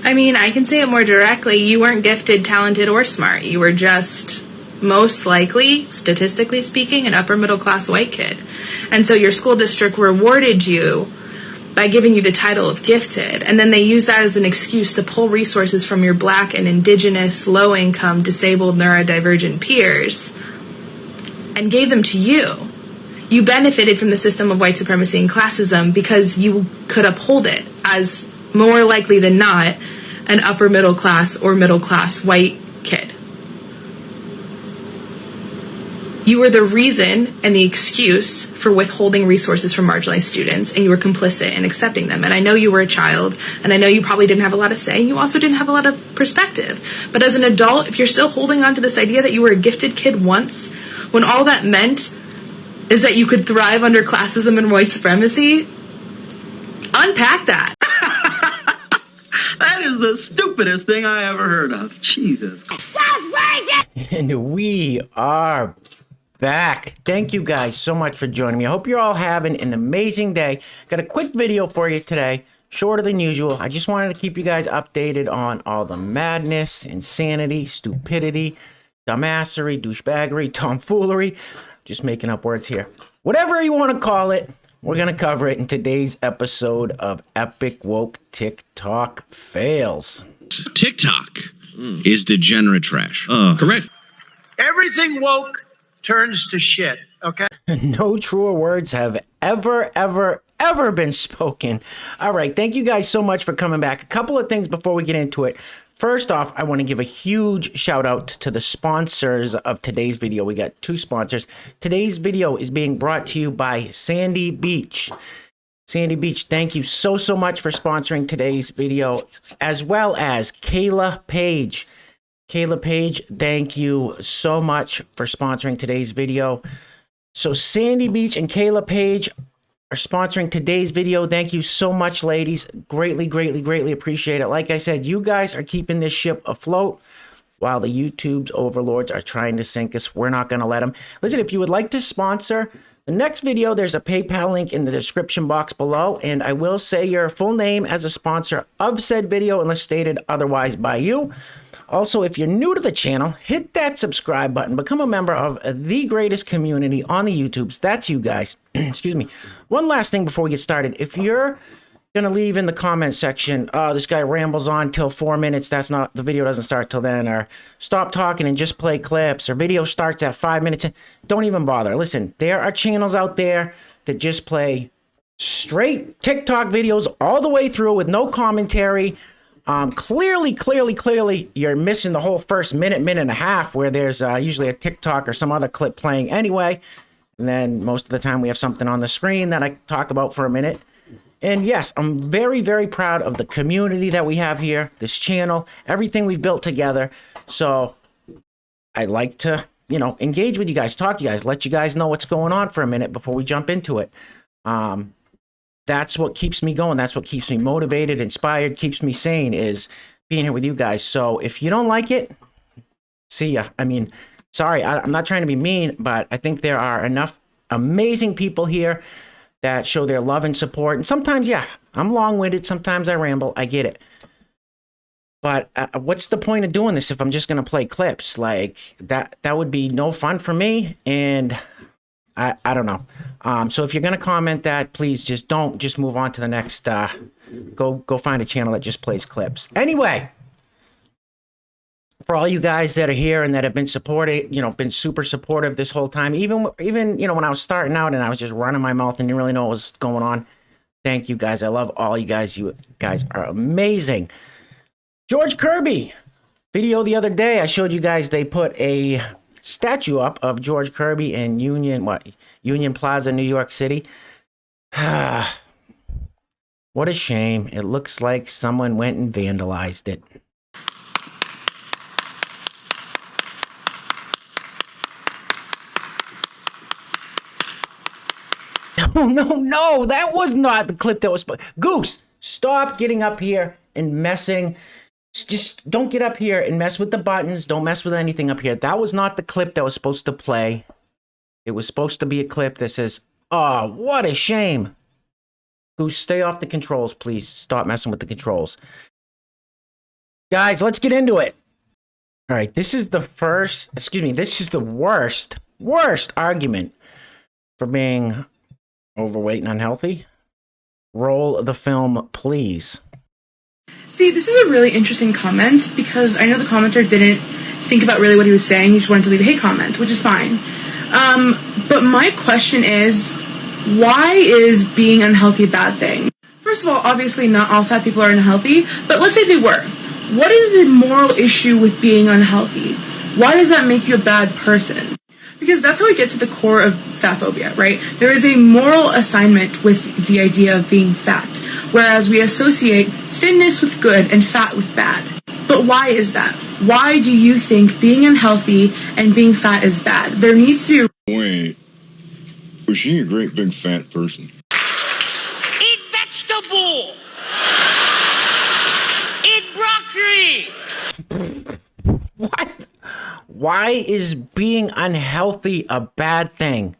I mean, I can say it more directly. You weren't gifted, talented, or smart. You were just, most likely, statistically speaking, an upper middle class white kid. And so your school district rewarded you by giving you the title of gifted. And then they used that as an excuse to pull resources from your Black and Indigenous, low-income, disabled, neurodivergent peers and gave them to you. You benefited from the system of white supremacy and classism because you could uphold it as, more likely than not, an upper middle class or middle class white kid. You were the reason and the excuse for withholding resources from marginalized students, and you were complicit in accepting them. And I know you were a child, and I know you probably didn't have a lot of say, and you also didn't have a lot of perspective. But as an adult, if you're still holding on to this idea that you were a gifted kid once, when all that meant is that you could thrive under classism and white supremacy, unpack that. That is the stupidest thing I ever heard of. Jesus. And we are back. Thank you guys so much for joining me. I hope you're all having an amazing day. Got a quick video for you today, shorter than usual. I just wanted to keep you guys updated on all the madness, insanity, stupidity, dumbassery, douchebaggery, tomfoolery. Just making up words here. Whatever you want to call it, we're going to cover it in today's episode of Epic Woke TikTok Fails. TikTok is degenerate trash. Correct. Everything woke turns to shit, okay? No truer words have ever been spoken. All right, thank you guys so much for coming back. A couple of things before we get into it. First off, I want to give a huge shout out to the sponsors of today's video. We got two sponsors. Today's video is being brought to you by Sandy Beach. Sandy Beach, thank you so much for sponsoring today's video, as well as Kayla Page. Kayla Page, thank you so much for sponsoring today's video. So Sandy Beach and Kayla Page are sponsoring today's video. Thank you so much, ladies. Greatly appreciate it. Like I said, you guys are keeping this ship afloat while the YouTube's overlords are trying to sink us. We're not going to let them. Listen, if you would like to sponsor the next video, there's a PayPal link in the description box below, and I will say your full name as a sponsor of said video unless stated otherwise by you. Also, if you're new to the channel, hit that subscribe button. Become a member of the greatest community on the YouTubes. That's you guys. Excuse me. One last thing before we get started. If you're going to leave in the comment section, oh, this guy rambles on till 4 minutes, that's not, the video doesn't start till then, or stop talking and just play clips, or video starts at 5 minutes, don't even bother. Listen, there are channels out there that just play straight TikTok videos all the way through with no commentary. Clearly, you're missing the whole first minute and a half where there's usually a TikTok or some other clip playing anyway. And then most of the time we have something on the screen that I talk about for a minute. And yes, I'm very proud of the community that we have here, this channel, everything we've built together. So I like to, engage with you guys, talk to you guys, let you guys know what's going on for a minute before we jump into it. That's what keeps me going. That's what keeps me motivated, inspired, keeps me sane, is being here with you guys. So if you don't like it, see ya. I mean, sorry, I'm not trying to be mean, but I think there are enough amazing people here that show their love and support. And sometimes, yeah, I'm long-winded. Sometimes I ramble. I get it. But what's the point of doing this if I'm just going to play clips? Like, that would be no fun for me. And I don't know. So if you're going to comment that, please just move on to the next, go find a channel that just plays clips. Anyway, for all you guys that are here and that have been supported, been super supportive this whole time, even, when I was starting out and I was just running my mouth and didn't really know what was going on. Thank you guys. I love all you guys. You guys are amazing. George Kirby video the other day. I showed you guys they put a statue up of George Kirby in Union Plaza, New York City. What a shame. It looks like someone went and vandalized it. No, that was not the clip that was... Goose, stop getting up here and messing... Just don't get up here and mess with the buttons. Don't mess with anything up here. That was not the clip that was supposed to play. It was supposed to be a clip that says, oh, what a shame. Goose, stay off the controls, please. Stop messing with the controls. Guys, let's get into it. All right, this is the worst argument for being overweight and unhealthy. Roll the film, please. See, this is a really interesting comment because I know the commenter didn't think about really what he was saying. He just wanted to leave a hate comment, which is fine. But my question is, why is being unhealthy a bad thing? First of all, obviously not all fat people are unhealthy, but let's say they were. What is the moral issue with being unhealthy? Why does that make you a bad person? Because that's how we get to the core of fat phobia, right? There is a moral assignment with the idea of being fat, whereas we associate thinness with good and fat with bad. But why is that? Why do you think being unhealthy and being fat is bad? There needs to be... Wait, was she a great big fat person? Eat vegetable. Eat broccoli. What? Why is being unhealthy a bad thing?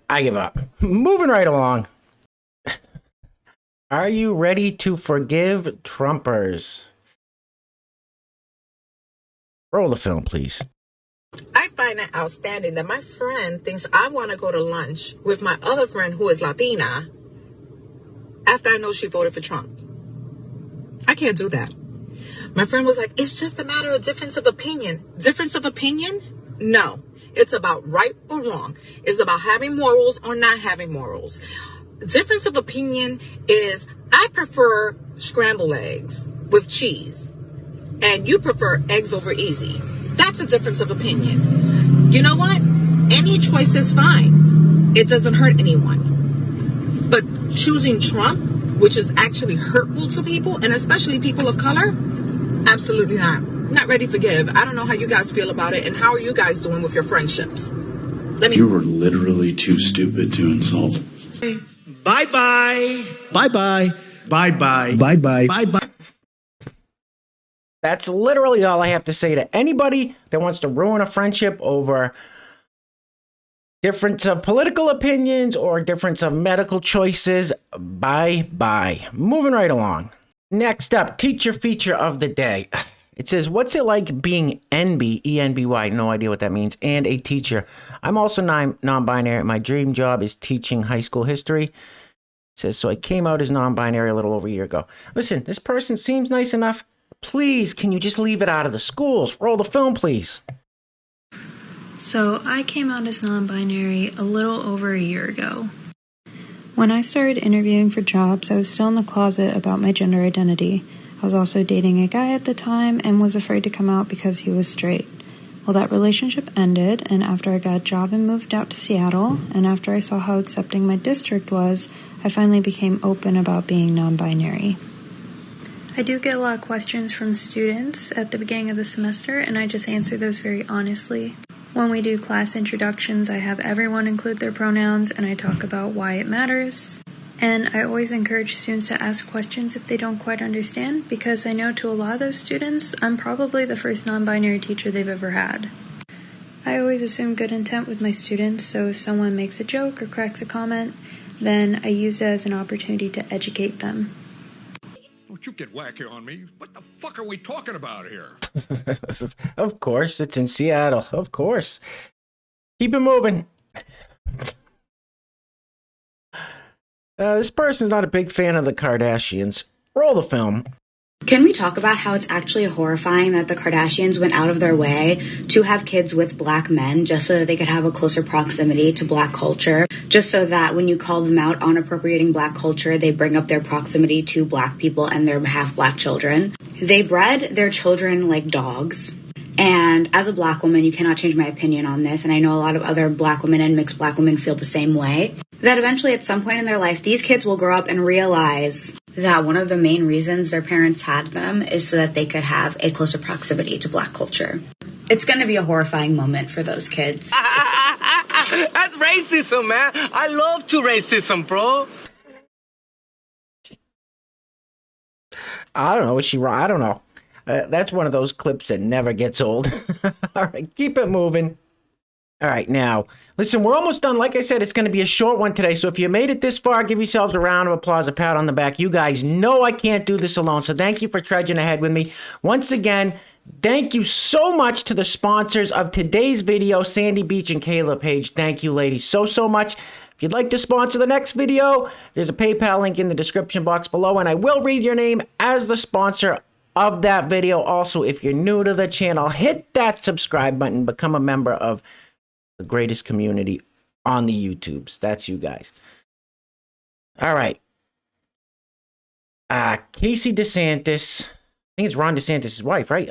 I give up. Moving right along. Are you ready to forgive Trumpers? Roll the film, please. I find it outstanding that my friend thinks I want to go to lunch with my other friend who is Latina after I know she voted for Trump. I can't do that. My friend was like, it's just a matter of difference of opinion. Difference of opinion? No. It's about right or wrong. It's about having morals or not having morals. Difference of opinion is I prefer scrambled eggs with cheese and you prefer eggs over easy. That's a difference of opinion. You know what? Any choice is fine. It doesn't hurt anyone. But choosing Trump, which is actually hurtful to people and especially people of color, absolutely not. Not ready to forgive. I don't know how you guys feel about it and how are you guys doing with your friendships? You were literally too stupid to insult. Bye-bye. Bye-bye. Bye-bye. Bye-bye. Bye-bye. That's literally all I have to say to anybody that wants to ruin a friendship over difference of political opinions or difference of medical choices. Bye-bye. Moving right along. Next up, teacher feature of the day. It says, what's it like being NB, E-N-B-Y, no idea what that means, and a teacher? I'm also non-binary. My dream job is teaching high school history. It says, so I came out as non-binary a little over a year ago. Listen, this person seems nice enough. Please, can you just leave it out of the schools? Roll the film, please. So I came out as non-binary a little over a year ago. When I started interviewing for jobs, I was still in the closet about my gender identity. I was also dating a guy at the time and was afraid to come out because he was straight. Well, that relationship ended, and after I got a job and moved out to Seattle, and after I saw how accepting my district was, I finally became open about being non-binary. I do get a lot of questions from students at the beginning of the semester, and I just answer those very honestly. When we do class introductions, I have everyone include their pronouns, and I talk about why it matters. And I always encourage students to ask questions if they don't quite understand, because I know to a lot of those students, I'm probably the first non-binary teacher they've ever had. I always assume good intent with my students, so if someone makes a joke or cracks a comment, then I use it as an opportunity to educate them. Don't you get wacky on me. What the fuck are we talking about here? Of course, it's in Seattle. Of course. Keep it moving. This person's not a big fan of the Kardashians. Roll the film. Can we talk about how it's actually horrifying that the Kardashians went out of their way to have kids with black men just so that they could have a closer proximity to black culture, just so that when you call them out on appropriating black culture, they bring up their proximity to black people and their half-black children. They bred their children like dogs. And as a black woman, you cannot change my opinion on this, and I know a lot of other black women and mixed black women feel the same way, that eventually at some point in their life, these kids will grow up and realize that one of the main reasons their parents had them is so that they could have a closer proximity to black culture. It's going to be a horrifying moment for those kids. That's racism, man. I love to racism, bro. I don't know. Is she wrong? I don't know. That's one of those clips that never gets old. All right, keep it moving. All right, now, listen, we're almost done. Like I said, it's going to be a short one today. So if you made it this far, give yourselves a round of applause, a pat on the back. You guys know I can't do this alone. So thank you for trudging ahead with me. Once again, thank you so much to the sponsors of today's video, Sandy Beach and Kayla Page. Thank you, ladies, so much. If you'd like to sponsor the next video, there's a PayPal link in the description box below, and I will read your name as the sponsor of that video. Also, if you're new to the channel, hit that subscribe button, become a member of the greatest community on the YouTubes. That's you guys. All right. Casey DeSantis, I think it's Ron DeSantis' wife, right?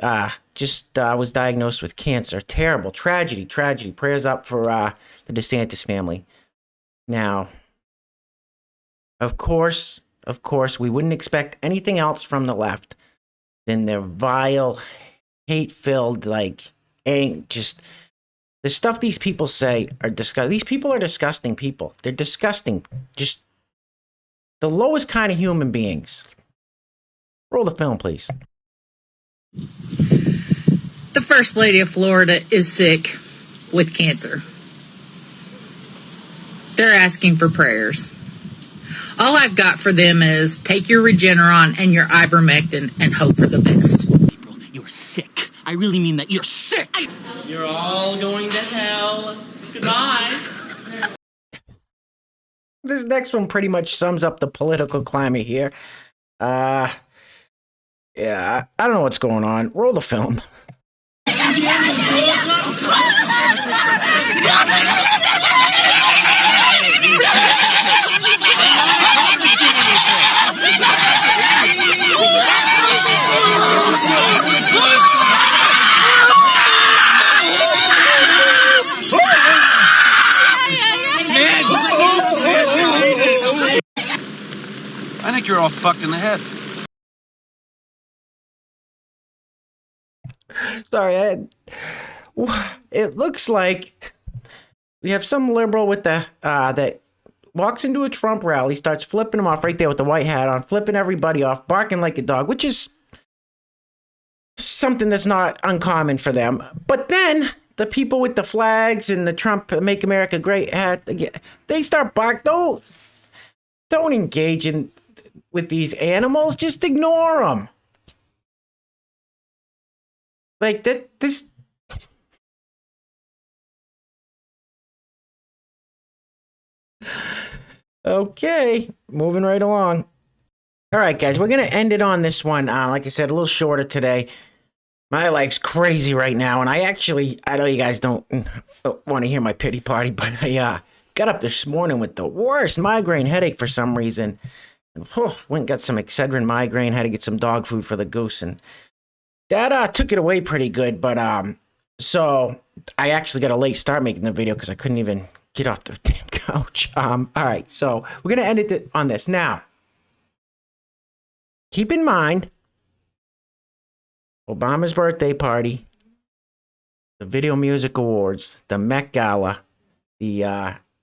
Just was diagnosed with cancer. Terrible. Tragedy. Prayers up for the DeSantis family. Now, of course, we wouldn't expect anything else from the left than their vile, hate-filled, just the stuff these people say are disgusting. These people are disgusting people. They're disgusting. Just the lowest kind of human beings. Roll the film, please. The First Lady of Florida is sick with cancer. They're asking for prayers. All I've got for them is take your Regeneron and your ivermectin and hope for the best. You're sick. I really mean that. You're sick. You're all going to hell. Goodbye. This next one pretty much sums up the political climate here. Yeah, I don't know what's going on. Roll the film. I think you're all fucked in the head. Sorry, it looks like we have some liberal with the that walks into a Trump rally, starts flipping them off right there with the white hat on, flipping everybody off, barking like a dog, which is something that's not uncommon for them. But then the people with the flags and the Trump Make America Great hat, they start barking. Don't engage with these animals. Just ignore them. Like this. Okay, moving right along. All right, guys, we're going to end it on this one. Like I said, a little shorter today. My life's crazy right now, and I know you guys don't want to hear my pity party, but I got up this morning with the worst migraine headache for some reason. Went and got some Excedrin migraine, had to get some dog food for the goose, and that took it away pretty good. But so I actually got a late start making the video because I couldn't even get off the damn couch. All right, so we're gonna end it on this now. Keep in mind, Obama's birthday party, the Video Music Awards, the Met Gala, the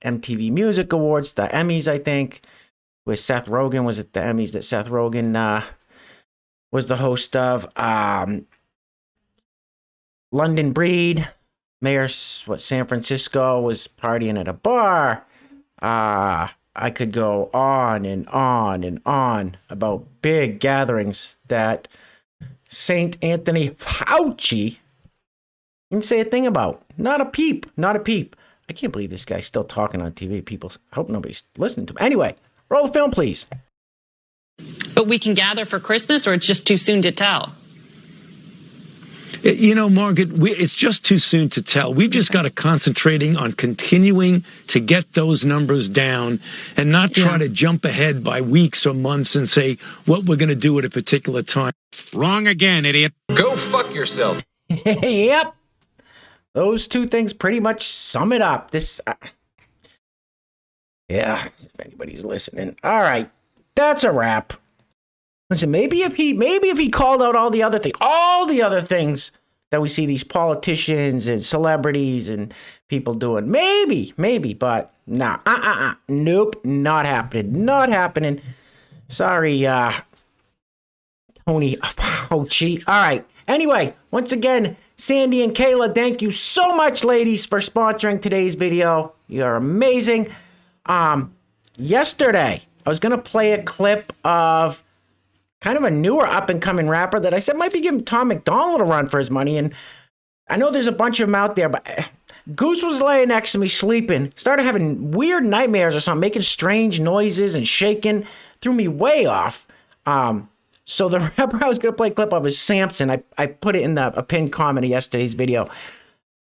MTV Music Awards, the Emmys, I think, with Seth Rogen. Was it the Emmys that Seth Rogen was the host of? London Breed, Mayor, San Francisco, was partying at a bar. I could go on and on and on about big gatherings that Saint Anthony Fauci didn't say a thing about. Not a peep. I can't believe this guy's still talking on TV. People, I hope nobody's listening to him. Anyway, roll the film, please. But we can gather for Christmas, or it's just too soon to tell? You know, Margaret, it's just too soon to tell. We've just got to concentrating on continuing to get those numbers down and not try to jump ahead by weeks or months and say what we're going to do at a particular time. Wrong again, idiot. Go fuck yourself. Yep. Those two things pretty much sum it up. This, yeah, if anybody's listening. All right, that's a wrap. Listen, maybe if he called out all the other things that we see these politicians and celebrities and people doing, maybe, but nah, nope, not happening. Sorry, Tony Fauci. All right. Anyway, once again, Sandy and Kayla, thank you so much, ladies, for sponsoring today's video. You're amazing. Yesterday, I was going to play a clip of kind of a newer up-and-coming rapper that I said might be giving Tom McDonald a run for his money. And I know there's a bunch of them out there, but Goose was laying next to me sleeping, started having weird nightmares or something, making strange noises and shaking, threw me way off. So the rapper I was going to play a clip of is Samson. I put it in a pinned comment of yesterday's video.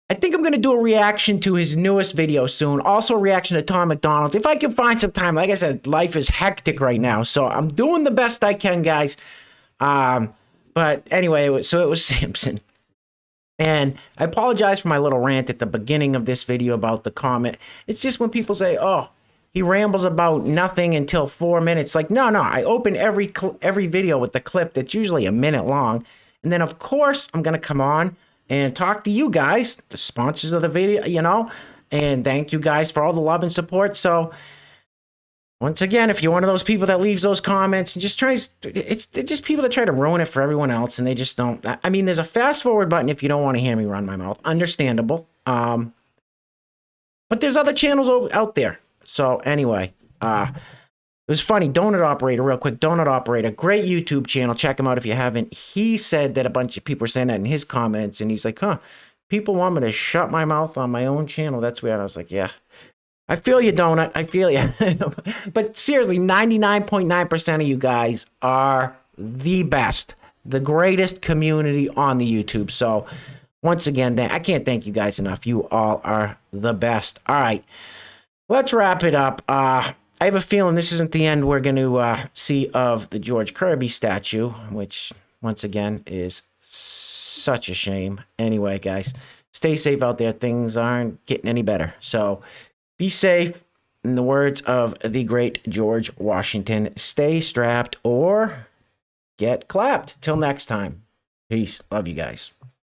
I think I'm going to do a reaction to his newest video soon. Also a reaction to Tom McDonald. If I can find some time. Like I said, life is hectic right now. So I'm doing the best I can, guys. But anyway, it was Samson. And I apologize for my little rant at the beginning of this video about the comment. It's just when people say, oh, he rambles about nothing until 4 minutes. Like, no. I open every video with the clip that's usually a minute long. And then, of course, I'm going to come on and talk to you guys, the sponsors of the video, you know. And thank you guys for all the love and support. So, once again, if you're one of those people that leaves those comments and just tries, they're just people that try to ruin it for everyone else. And they just don't. I mean, there's a fast forward button if you don't want to hear me run my mouth. Understandable. But there's other channels out there. So anyway, it was funny. Donut Operator, real quick. Donut Operator, great YouTube channel. Check him out if you haven't. He said that a bunch of people were saying that in his comments. And he's like, people want me to shut my mouth on my own channel. That's weird. I was like, yeah. I feel you, Donut. I feel you. But seriously, 99.9% of you guys are the best. The greatest community on the YouTube. So once again, I can't thank you guys enough. You all are the best. All right. Let's wrap it up. I have a feeling this isn't the end we're going to see of the George Kirby statue, which, once again, is such a shame. Anyway, guys, stay safe out there. Things aren't getting any better. So be safe. In the words of the great George Washington, stay strapped or get clapped. Till next time. Peace. Love you guys.